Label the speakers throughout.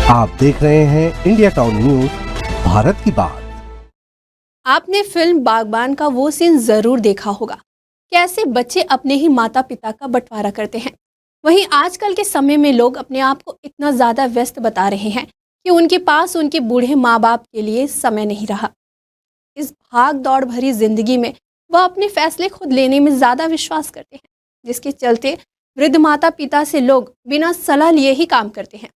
Speaker 1: आप देख रहे हैं इंडिया टाउन न्यूज, भारत की बात।
Speaker 2: आपने फिल्म बागबान का वो सीन जरूर देखा होगा, कैसे बच्चे अपने ही माता पिता का बंटवारा करते हैं। वहीं आजकल के समय में लोग अपने आप को इतना ज़्यादा व्यस्त बता रहे हैं कि उनके पास उनके बूढ़े माँ बाप के लिए समय नहीं रहा। इस भाग दौड़ भरी जिंदगी में वह अपने फैसले खुद लेने में ज़्यादा विश्वास करते हैं, जिसके चलते वृद्ध माता पिता से लोग बिना सलाह लिए ही काम करते हैं।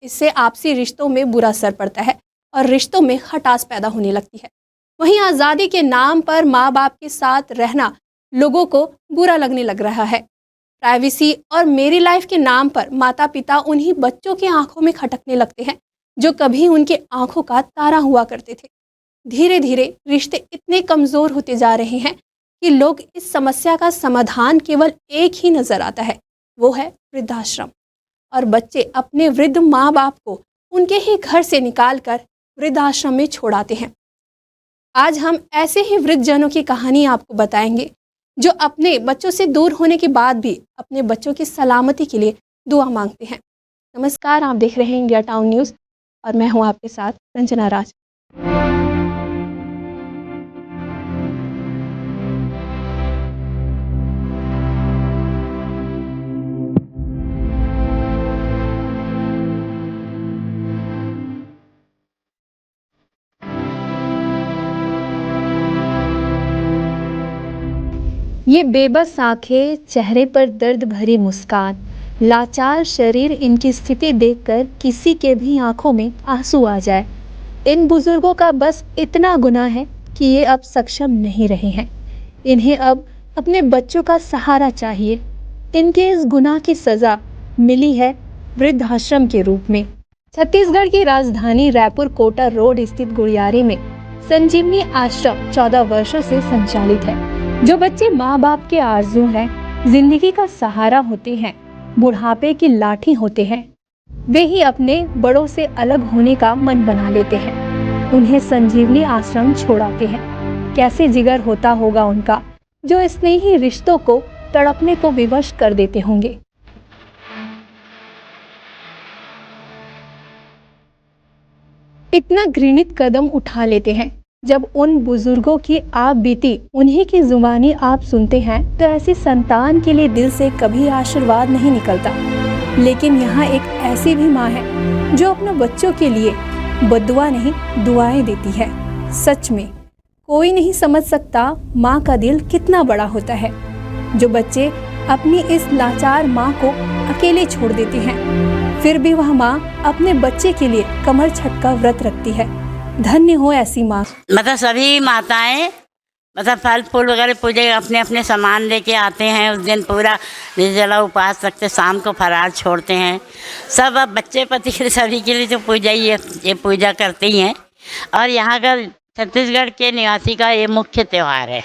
Speaker 2: इससे आपसी रिश्तों में बुरा असर पड़ता है और रिश्तों में खटास पैदा होने लगती है। वहीं आज़ादी के नाम पर माँ बाप के साथ रहना लोगों को बुरा लगने लग रहा है। प्राइवेसी और मेरी लाइफ के नाम पर माता पिता उन्हीं बच्चों की आंखों में खटकने लगते हैं जो कभी उनके आंखों का तारा हुआ करते थे। धीरे धीरे रिश्ते इतने कमज़ोर होते जा रहे हैं कि लोग इस समस्या का समाधान केवल एक ही नज़र आता है, वो है वृद्धाश्रम। और बच्चे अपने वृद्ध माँ बाप को उनके ही घर से निकालकर वृद्धाश्रम में छोड़ाते हैं। आज हम ऐसे ही वृद्ध जनों की कहानी आपको बताएंगे जो अपने बच्चों से दूर होने के बाद भी अपने बच्चों की सलामती के लिए दुआ मांगते हैं। नमस्कार, आप देख रहे हैं इंडिया टाउन न्यूज़ और मैं हूं आपके साथ रंजना राज।
Speaker 3: ये बेबस आंखें, चेहरे पर दर्द भरी मुस्कान, लाचार शरीर, इनकी स्थिति देखकर किसी के भी आंखों में आंसू आ जाए। इन बुजुर्गों का बस इतना गुनाह है कि ये अब सक्षम नहीं रहे हैं। इन्हें अब अपने बच्चों का सहारा चाहिए। इनके इस गुनाह की सजा मिली है वृद्धाश्रम के रूप में। छत्तीसगढ़ की राजधानी रायपुर कोटा रोड स्थित गुड़ियारी में संजीवनी आश्रम 14 वर्षों से संचालित है। जो बच्चे माँ बाप के आरजू हैं, जिंदगी का सहारा होते हैं, बुढ़ापे की लाठी होते हैं, वे ही अपने बड़ों से अलग होने का मन बना लेते हैं। उन्हें संजीवनी आश्रम छोड़ाते हैं। कैसे जिगर होता होगा उनका, जो स्नेही रिश्तों को तड़पने को विवश कर देते होंगे। इतना घृणित कदम उठा लेते हैं। जब उन बुजुर्गों की आप बीती उन्हीं की जुबानी आप सुनते हैं तो ऐसी संतान के लिए दिल से कभी आशीर्वाद नहीं निकलता। लेकिन यहाँ एक ऐसी भी माँ है जो अपने बच्चों के लिए बद्दुआ नहीं, दुआएं देती है। सच में कोई नहीं समझ सकता माँ का दिल कितना बड़ा होता है। जो बच्चे अपनी इस लाचार माँ को अकेले छोड़ देते हैं, फिर भी वह माँ अपने बच्चे के लिए कमर छट का व्रत रखती है। धन्य हो ऐसी माँ।
Speaker 4: मतलब सभी माताएं मतलब फल फूल वगैरह पूजे अपने अपने सामान लेके आते हैं। उस दिन पूरा निर्जला उपवास रखते, शाम को फरार छोड़ते हैं। सब अब बच्चे पति के सभी के लिए तो पूजा ही है, ये पूजा करते ही हैं। और यहाँ का छत्तीसगढ़ के निवासी का ये मुख्य त्यौहार है।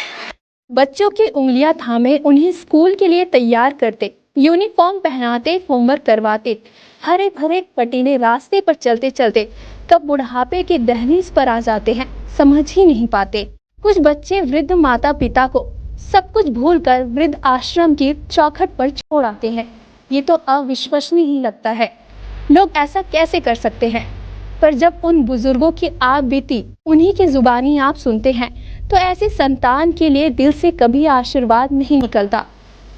Speaker 3: बच्चों की उंगलियां थामे उन्हें स्कूल के लिए तैयार करते, यूनिफॉर्म पहनाते, होमवर्क करवाते, हरे भरे कटीले रास्ते पर चलते चलते कब बुढ़ापे के दहलीज पर आ जाते हैं, समझ ही नहीं पाते। कुछ बच्चे वृद्ध माता पिता को सब कुछ भूलकर वृद्ध आश्रम की चौखट पर छोड़ आते हैं। ये तो अविश्वसनीय ही लगता है। लोग ऐसा कैसे कर सकते हैं? पर जब उन बुजुर्गों की आप बीती उन्हीं की जुबानी आप सुनते हैं तो ऐसी संतान के लिए दिल से कभी आशीर्वाद नहीं निकलता।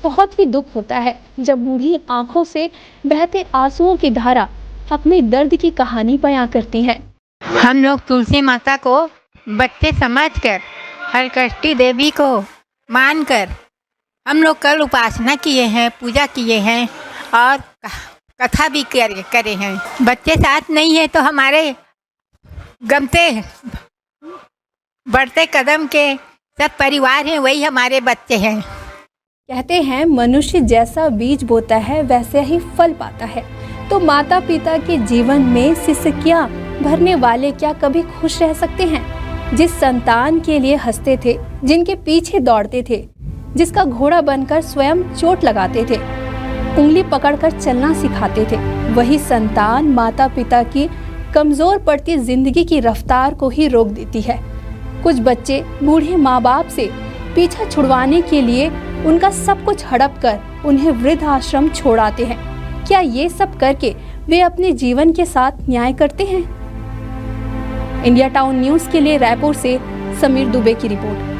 Speaker 3: बहुत ही दुख होता है जब बूढ़ी आंखों से बहते आंसुओं की धारा अपने दर्द की कहानी बयां करती है।
Speaker 5: हम लोग तुलसी माता को बच्चे समझकर, हरकष्टी देवी को मानकर हम लोग कल उपासना किए हैं, पूजा किए हैं और कथा भी करे हैं। बच्चे साथ नहीं है तो हमारे गमते बढ़ते कदम के सब परिवार हैं, वही हमारे बच्चे हैं।
Speaker 3: कहते हैं मनुष्य जैसा बीज बोता है वैसे ही फल पाता है। तो माता पिता के जीवन में सिसकियां भरने वाले क्या कभी खुश रह सकते हैं? जिस संतान के लिए हंसते थे, जिनके पीछे दौड़ते थे, जिसका घोड़ा बनकर स्वयं चोट लगाते थे, उंगली पकड़कर चलना सिखाते थे, वही संतान माता पिता की कमजोर पड़ती जिंदगी की रफ्तार को ही रोक देती है। कुछ बच्चे बूढ़े माँ बाप से पीछा छुड़वाने के लिए उनका सब कुछ हड़प कर उन्हें वृद्ध आश्रम छोड़ाते हैं। क्या ये सब करके
Speaker 2: वे अपने जीवन के साथ न्याय करते हैं? इंडिया टाउन न्यूज़ के लिए रायपुर से समीर दुबे की रिपोर्ट।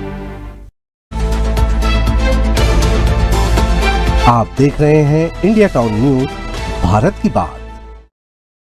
Speaker 1: आप देख रहे हैं इंडिया टाउन न्यूज, भारत की बात।